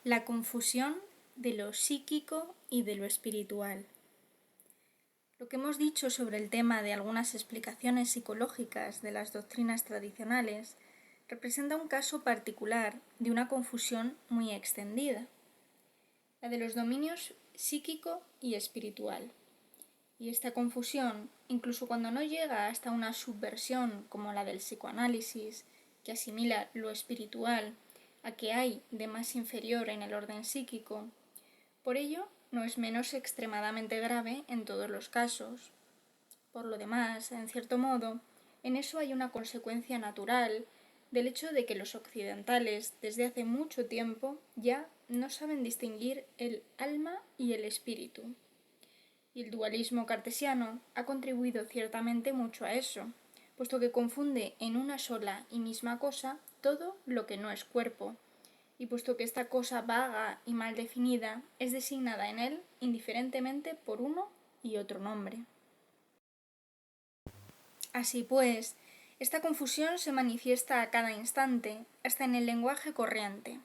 La confusión de lo psíquico y de lo espiritual. Lo que hemos dicho sobre el tema de algunas explicaciones psicológicas de las doctrinas tradicionales representa un caso particular de una confusión muy extendida, la de los dominios psíquico y espiritual. Y esta confusión, incluso cuando no llega hasta una subversión como la del psicoanálisis, que asimila lo espiritual a que hay de más inferior en el orden psíquico, por ello no es menos extremadamente grave en todos los casos. Por lo demás, en cierto modo, en eso hay una consecuencia natural del hecho de que los occidentales desde hace mucho tiempo ya no saben distinguir el alma y el espíritu. Y el dualismo cartesiano ha contribuido ciertamente mucho a eso, puesto que confunde en una sola y misma cosa todo lo que no es cuerpo, y puesto que esta cosa vaga y mal definida es designada en él indiferentemente por uno y otro nombre. Así pues, esta confusión se manifiesta a cada instante, hasta en el lenguaje corriente.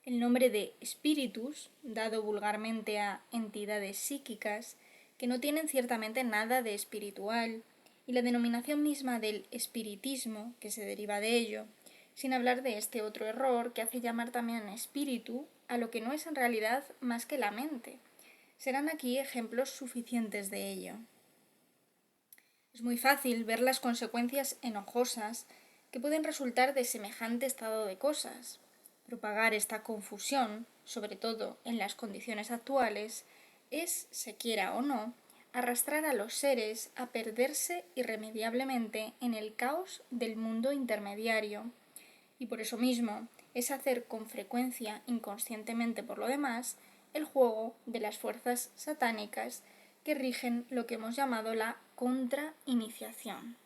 El nombre de espíritus, dado vulgarmente a entidades psíquicas, que no tienen ciertamente nada de espiritual, y la denominación misma del espiritismo, que se deriva de ello, sin hablar de este otro error que hace llamar también espíritu a lo que no es en realidad más que la mente. Serán aquí ejemplos suficientes de ello. Es muy fácil ver las consecuencias enojosas que pueden resultar de semejante estado de cosas. Propagar esta confusión, sobre todo en las condiciones actuales, es, se quiera o no, arrastrar a los seres a perderse irremediablemente en el caos del mundo intermediario, y por eso mismo es hacer con frecuencia, inconscientemente por lo demás, el juego de las fuerzas satánicas que rigen lo que hemos llamado la contrainiciación.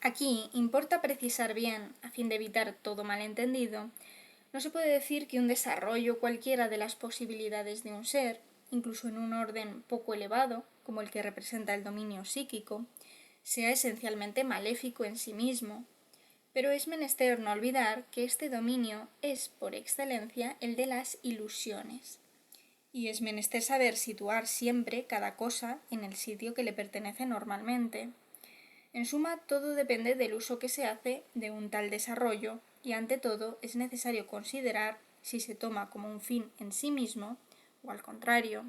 Aquí importa precisar bien, a fin de evitar todo malentendido, no se puede decir que un desarrollo cualquiera de las posibilidades de un ser, incluso en un orden poco elevado, como el que representa el dominio psíquico, sea esencialmente maléfico en sí mismo, pero es menester no olvidar que este dominio es por excelencia el de las ilusiones, y es menester saber situar siempre cada cosa en el sitio que le pertenece normalmente. En suma, todo depende del uso que se hace de un tal desarrollo, y ante todo es necesario considerar si se toma como un fin en sí mismo, o al contrario,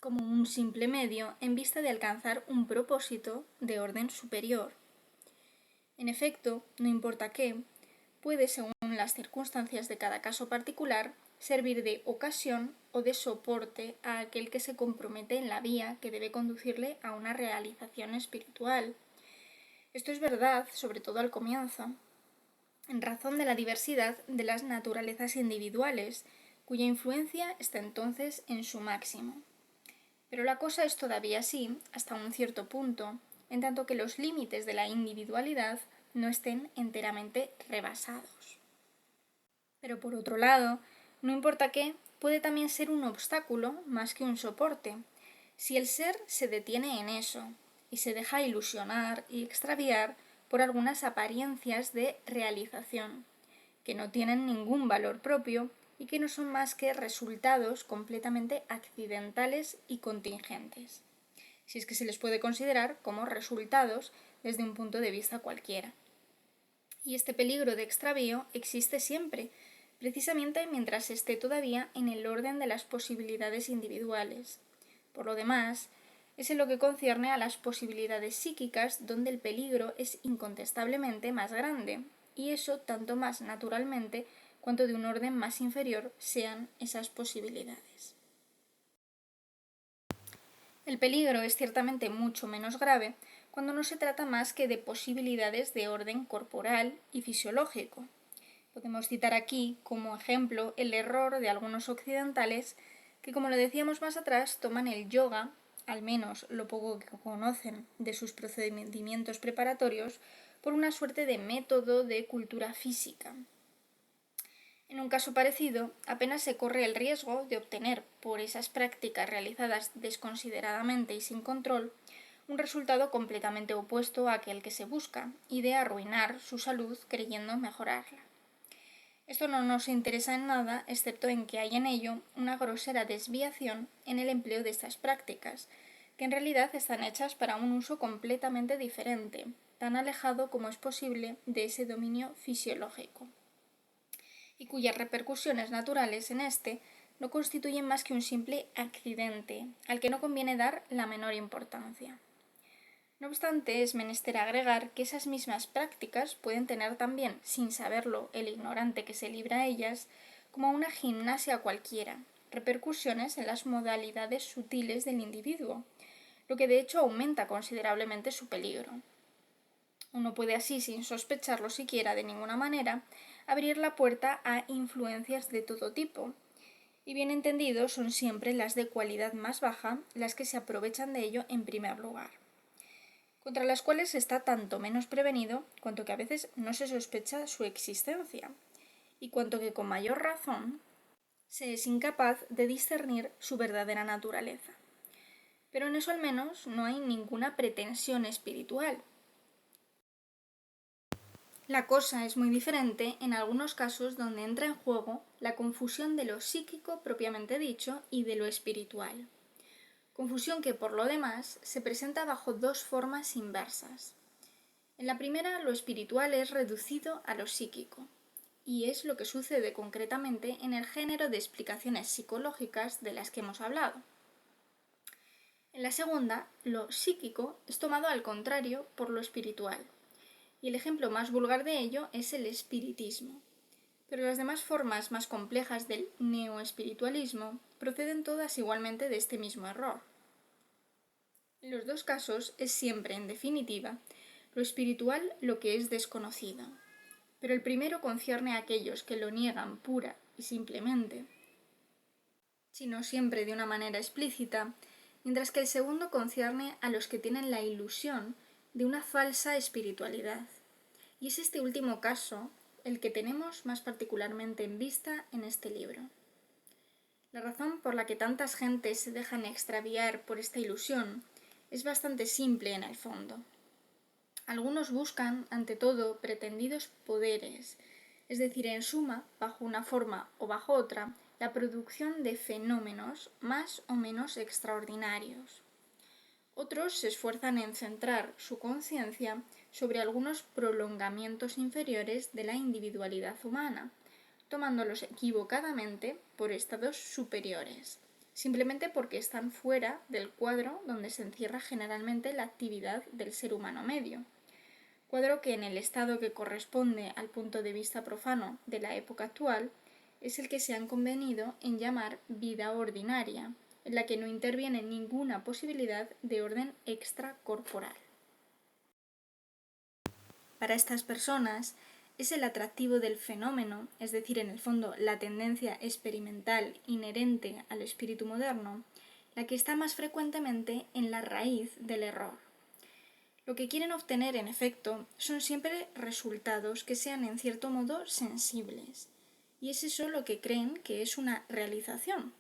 como un simple medio en vista de alcanzar un propósito de orden superior. En efecto, no importa qué, puede, según las circunstancias de cada caso particular, servir de ocasión o de soporte a aquel que se compromete en la vía que debe conducirle a una realización espiritual. Esto es verdad, sobre todo al comienzo, en razón de la diversidad de las naturalezas individuales, cuya influencia está entonces en su máximo. Pero la cosa es todavía así hasta un cierto punto, en tanto que los límites de la individualidad no estén enteramente rebasados. Pero por otro lado, no importa qué, puede también ser un obstáculo más que un soporte, si el ser se detiene en eso y se deja ilusionar y extraviar por algunas apariencias de realización, que no tienen ningún valor propio y que no son más que resultados completamente accidentales y contingentes, si es que se les puede considerar como resultados desde un punto de vista cualquiera. Y este peligro de extravío existe siempre, precisamente mientras esté todavía en el orden de las posibilidades individuales. Por lo demás, es en lo que concierne a las posibilidades psíquicas donde el peligro es incontestablemente más grande, y eso tanto más naturalmente cuanto de un orden más inferior sean esas posibilidades. El peligro es ciertamente mucho menos grave cuando no se trata más que de posibilidades de orden corporal y fisiológico. Podemos citar aquí como ejemplo el error de algunos occidentales que, como lo decíamos más atrás, toman el yoga, al menos lo poco que conocen de sus procedimientos preparatorios, por una suerte de método de cultura física. En un caso parecido, apenas se corre el riesgo de obtener, por esas prácticas realizadas desconsideradamente y sin control, un resultado completamente opuesto a aquel que se busca, y de arruinar su salud creyendo mejorarla. Esto no nos interesa en nada, excepto en que hay en ello una grosera desviación en el empleo de estas prácticas, que en realidad están hechas para un uso completamente diferente, tan alejado como es posible de ese dominio fisiológico, y cuyas repercusiones naturales en este no constituyen más que un simple accidente, al que no conviene dar la menor importancia. No obstante, es menester agregar que esas mismas prácticas pueden tener también, sin saberlo el ignorante que se libra a ellas, como una gimnasia cualquiera, repercusiones en las modalidades sutiles del individuo, lo que de hecho aumenta considerablemente su peligro. Uno puede así, sin sospecharlo siquiera de ninguna manera, abrir la puerta a influencias de todo tipo, y bien entendido son siempre las de cualidad más baja las que se aprovechan de ello en primer lugar, contra las cuales está tanto menos prevenido cuanto que a veces no se sospecha su existencia, y cuanto que con mayor razón se es incapaz de discernir su verdadera naturaleza. Pero en eso al menos no hay ninguna pretensión espiritual. La cosa es muy diferente en algunos casos donde entra en juego la confusión de lo psíquico propiamente dicho y de lo espiritual. Confusión que, por lo demás, se presenta bajo dos formas inversas. En la primera, lo espiritual es reducido a lo psíquico, y es lo que sucede concretamente en el género de explicaciones psicológicas de las que hemos hablado. En la segunda, lo psíquico es tomado al contrario por lo espiritual, y el ejemplo más vulgar de ello es el espiritismo. Pero las demás formas más complejas del neoespiritualismo proceden todas igualmente de este mismo error. En los dos casos es siempre, en definitiva, lo espiritual lo que es desconocido, pero el primero concierne a aquellos que lo niegan pura y simplemente, sino siempre de una manera explícita, mientras que el segundo concierne a los que tienen la ilusión de una falsa espiritualidad. Y es este último caso el que tenemos más particularmente en vista en este libro. La razón por la que tantas gentes se dejan extraviar por esta ilusión es bastante simple en el fondo. Algunos buscan, ante todo, pretendidos poderes, es decir, en suma, bajo una forma o bajo otra, la producción de fenómenos más o menos extraordinarios. Otros se esfuerzan en centrar su conciencia sobre algunos prolongamientos inferiores de la individualidad humana, tomándolos equivocadamente por estados superiores, simplemente porque están fuera del cuadro donde se encierra generalmente la actividad del ser humano medio, cuadro que en el estado que corresponde al punto de vista profano de la época actual es el que se han convenido en llamar vida ordinaria, en la que no interviene ninguna posibilidad de orden extracorporal. Para estas personas es el atractivo del fenómeno, es decir, en el fondo la tendencia experimental inherente al espíritu moderno, la que está más frecuentemente en la raíz del error. Lo que quieren obtener, en efecto, son siempre resultados que sean en cierto modo sensibles, y es eso lo que creen que es una realización.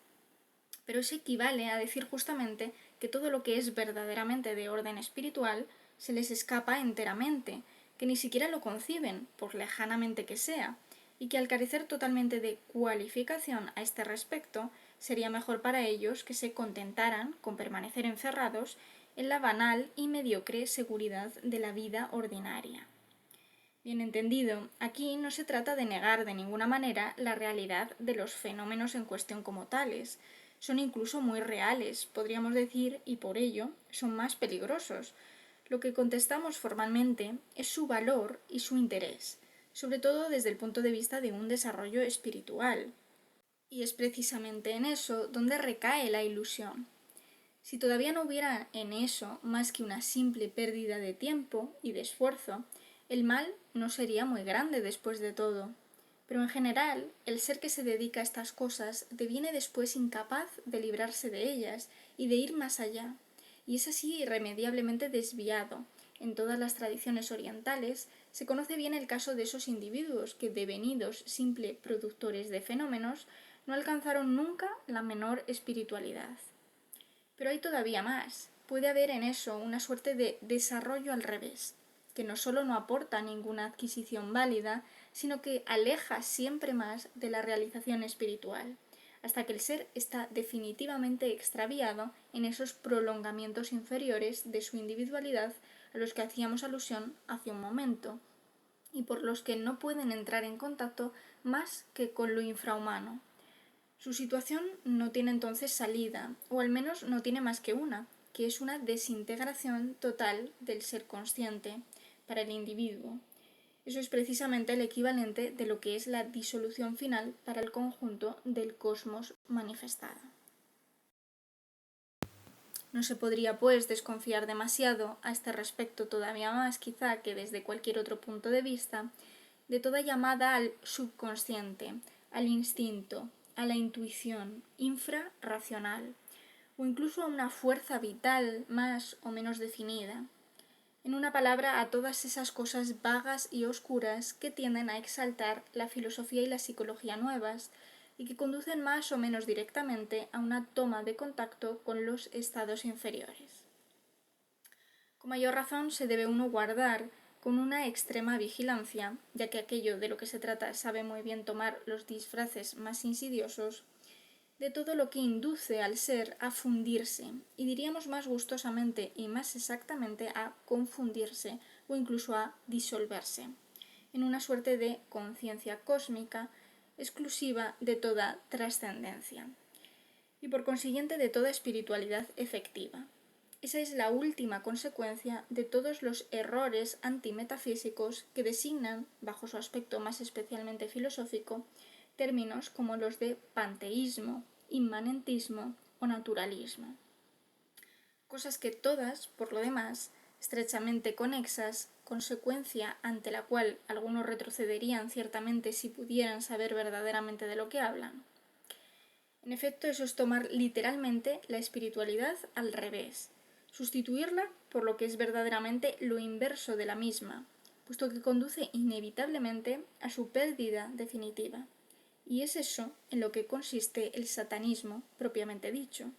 Pero eso equivale a decir justamente que todo lo que es verdaderamente de orden espiritual se les escapa enteramente, que ni siquiera lo conciben, por lejanamente que sea, y que al carecer totalmente de cualificación a este respecto, sería mejor para ellos que se contentaran con permanecer encerrados en la banal y mediocre seguridad de la vida ordinaria. Bien entendido, aquí no se trata de negar de ninguna manera la realidad de los fenómenos en cuestión como tales. Son incluso muy reales, podríamos decir, y por ello son más peligrosos. Lo que contestamos formalmente es su valor y su interés, sobre todo desde el punto de vista de un desarrollo espiritual. Y es precisamente en eso donde recae la ilusión. Si todavía no hubiera en eso más que una simple pérdida de tiempo y de esfuerzo, el mal no sería muy grande después de todo. Pero en general, el ser que se dedica a estas cosas deviene después incapaz de librarse de ellas y de ir más allá, y es así irremediablemente desviado. En todas las tradiciones orientales se conoce bien el caso de esos individuos que, devenidos simples productores de fenómenos, no alcanzaron nunca la menor espiritualidad. Pero hay todavía más. Puede haber en eso una suerte de desarrollo al revés, que no solo no aporta ninguna adquisición válida, sino que aleja siempre más de la realización espiritual, hasta que el ser está definitivamente extraviado en esos prolongamientos inferiores de su individualidad a los que hacíamos alusión hace un momento, y por los que no pueden entrar en contacto más que con lo infrahumano. Su situación no tiene entonces salida, o al menos no tiene más que una, que es una desintegración total del ser consciente para el individuo. Eso es precisamente el equivalente de lo que es la disolución final para el conjunto del cosmos manifestado. No se podría, pues, desconfiar demasiado a este respecto, todavía más quizá que desde cualquier otro punto de vista, de toda llamada al subconsciente, al instinto, a la intuición infrarracional, o incluso a una fuerza vital más o menos definida. En una palabra, a todas esas cosas vagas y oscuras que tienden a exaltar la filosofía y la psicología nuevas, y que conducen más o menos directamente a una toma de contacto con los estados inferiores. Con mayor razón se debe uno guardar con una extrema vigilancia, ya que aquello de lo que se trata sabe muy bien tomar los disfraces más insidiosos, de todo lo que induce al ser a fundirse, y diríamos más gustosamente y más exactamente a confundirse o incluso a disolverse, en una suerte de conciencia cósmica exclusiva de toda trascendencia, y por consiguiente de toda espiritualidad efectiva. Esa es la última consecuencia de todos los errores antimetafísicos que designan, bajo su aspecto más especialmente filosófico, términos como los de panteísmo, inmanentismo o naturalismo. Cosas que todas, por lo demás, estrechamente conexas, consecuencia ante la cual algunos retrocederían ciertamente si pudieran saber verdaderamente de lo que hablan. En efecto, eso es tomar literalmente la espiritualidad al revés, sustituirla por lo que es verdaderamente lo inverso de la misma, puesto que conduce inevitablemente a su pérdida definitiva. Y es eso en lo que consiste el satanismo propiamente dicho.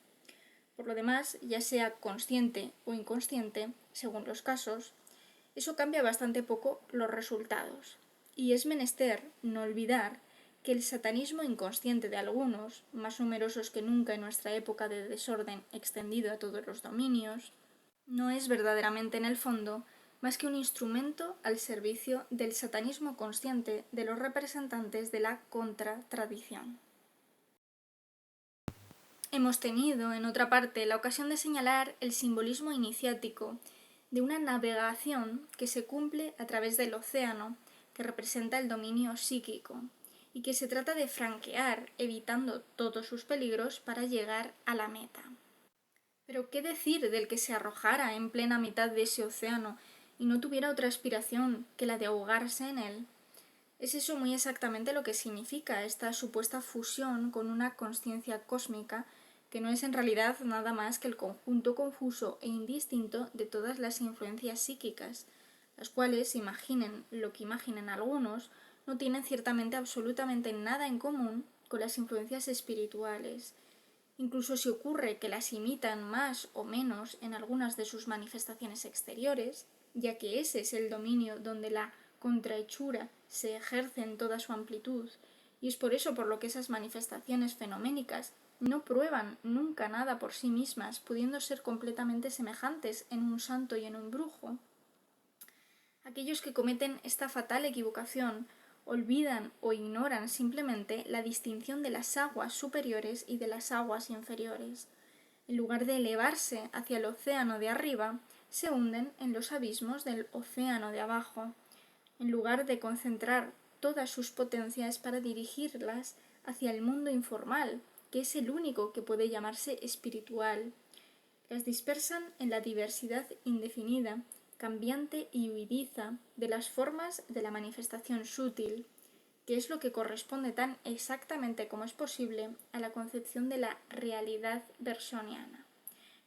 Por lo demás, ya sea consciente o inconsciente, según los casos, eso cambia bastante poco los resultados. Y es menester no olvidar que el satanismo inconsciente de algunos, más numerosos que nunca en nuestra época de desorden extendido a todos los dominios, no es verdaderamente en el fondo más que un instrumento al servicio del satanismo consciente de los representantes de la contratradición. Hemos tenido, en otra parte, la ocasión de señalar el simbolismo iniciático de una navegación que se cumple a través del océano, que representa el dominio psíquico, y que se trata de franquear, evitando todos sus peligros para llegar a la meta. Pero ¿qué decir del que se arrojara en plena mitad de ese océano y no tuviera otra aspiración que la de ahogarse en él? Es eso muy exactamente lo que significa esta supuesta fusión con una consciencia cósmica que no es en realidad nada más que el conjunto confuso e indistinto de todas las influencias psíquicas, las cuales, imaginen lo que imaginen algunos, no tienen ciertamente absolutamente nada en común con las influencias espirituales. Incluso si ocurre que las imitan más o menos en algunas de sus manifestaciones exteriores, ya que ese es el dominio donde la contrahechura se ejerce en toda su amplitud, y es por eso por lo que esas manifestaciones fenoménicas no prueban nunca nada por sí mismas, pudiendo ser completamente semejantes en un santo y en un brujo. Aquellos que cometen esta fatal equivocación olvidan o ignoran simplemente la distinción de las aguas superiores y de las aguas inferiores. En lugar de elevarse hacia el océano de arriba, se hunden en los abismos del océano de abajo, en lugar de concentrar todas sus potencias para dirigirlas hacia el mundo informal, que es el único que puede llamarse espiritual. Las dispersan en la diversidad indefinida, cambiante y huidiza de las formas de la manifestación sutil, que es lo que corresponde tan exactamente como es posible a la concepción de la realidad bersoniana,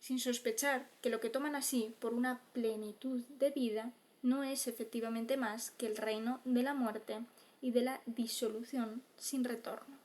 sin sospechar que lo que toman así por una plenitud de vida no es efectivamente más que el reino de la muerte y de la disolución sin retorno.